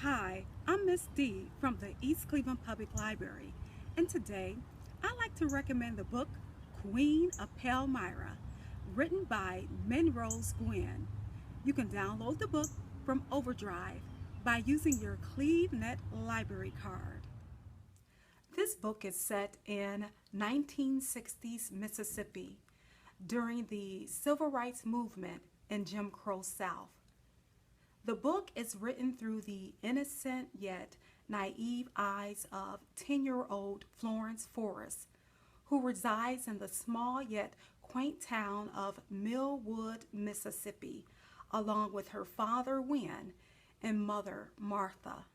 Hi, I'm Miss D from the East Cleveland Public Library, and today I'd like to recommend the book Queen of Palmyra, written by Minrose Gwin. You can download the book from Overdrive by using your CleveNet library card. This book is set in 1960s Mississippi during the Civil Rights Movement in Jim Crow South. The book is written through the innocent yet naive eyes of 10-year-old Florence Forrest, who resides in the small yet quaint town of Millwood, Mississippi, along with her father, Win, and mother, Martha.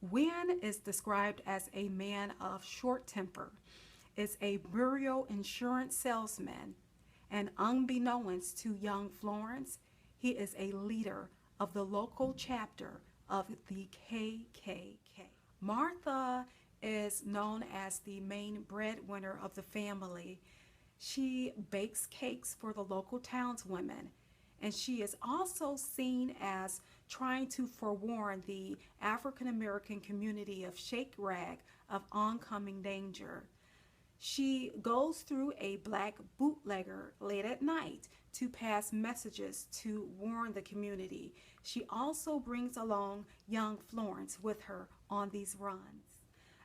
Win is described as a man of short temper, is a burial insurance salesman, and unbeknownst to young Florence, he is a leader of the local chapter of the KKK. Martha is known as the main breadwinner of the family. She bakes cakes for the local townswomen, and she is also seen as trying to forewarn the African American community of Shake Rag of oncoming danger. She goes through a black bootlegger late at night to pass messages to warn the community. She also brings along young Florence with her on these runs.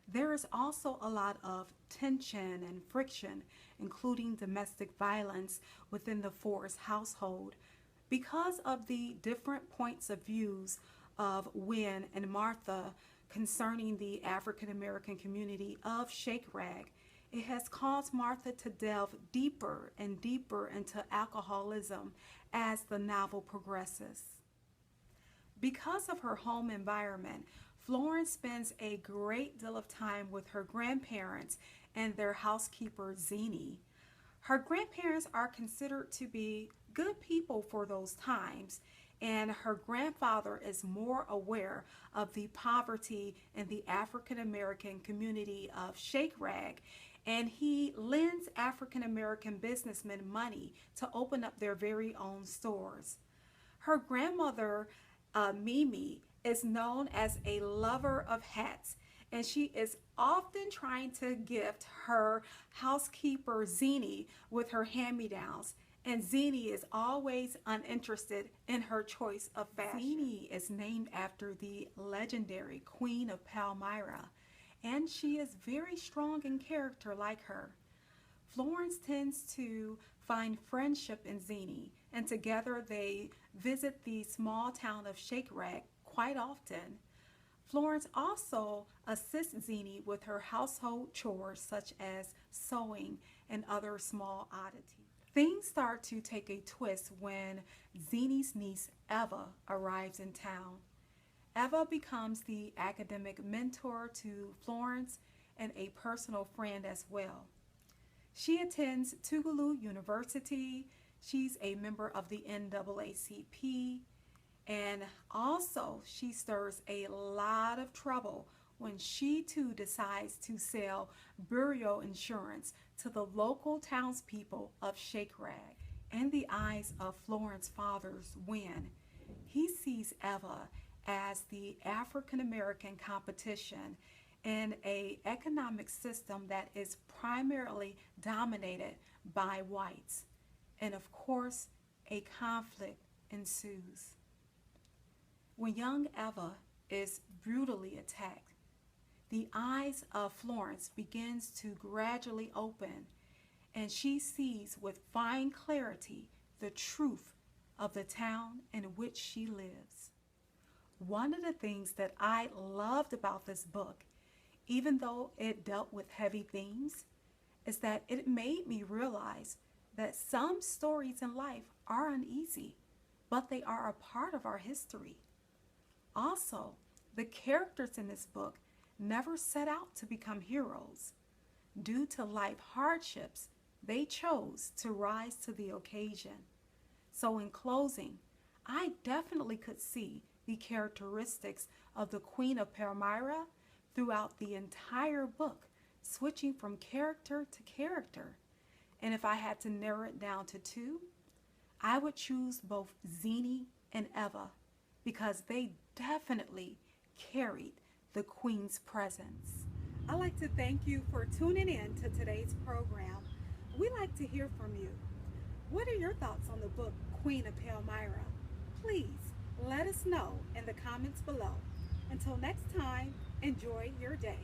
There is also a lot of tension and friction, including domestic violence within the Forrest household, because of the different points of views of Win and Martha concerning the African American community of Shake Rag. It has caused Martha to delve deeper and deeper into alcoholism as the novel progresses. Because of her home environment, Florence spends a great deal of time with her grandparents and their housekeeper, Zini. Her grandparents are considered to be good people for those times, and her grandfather is more aware of the poverty in the African American community of Shake Rag, and he lends African American businessmen money to open up their very own stores. Her grandmother, Mimi, is known as a lover of hats, and she is often trying to gift her housekeeper Zini with her hand-me-downs. And Zini is always uninterested in her choice of fashion. Zini is named after the legendary Queen of Palmyra, and she is very strong in character like her. Florence tends to find friendship in Zini, and together they visit the small town of Shake Rag quite often. Florence also assists Zini with her household chores such as sewing and other small oddities. Things start to take a twist when Zini's niece Eva arrives in town. Eva becomes the academic mentor to Florence and a personal friend as well. She attends Tougaloo University. She's a member of the NAACP, and also she stirs a lot of trouble when she too decides to sell burial insurance to the local townspeople of Shake Rag. In the eyes of Florence's father's Win, he sees Eva as the African American competition in an economic system that is primarily dominated by whites. And of course, a conflict ensues. When young Eva is brutally attacked, the eyes of Florence begins to gradually open, and she sees with fine clarity the truth of the town in which she lives. One of the things that I loved about this book, even though it dealt with heavy themes, is that it made me realize that some stories in life are uneasy, but they are a part of our history. Also, the characters in this book never set out to become heroes. Due to life hardships, they chose to rise to the occasion. So in closing, I definitely could see the characteristics of the Queen of Palmyra throughout the entire book, switching from character to character. And if I had to narrow it down to two, I would choose both Zini and Eva because they definitely carried the Queen's presence. I'd like to thank you for tuning in to today's program. We'd like to hear from you. What are your thoughts on the book Queen of Palmyra? Please let us know in the comments below. Until next time, enjoy your day.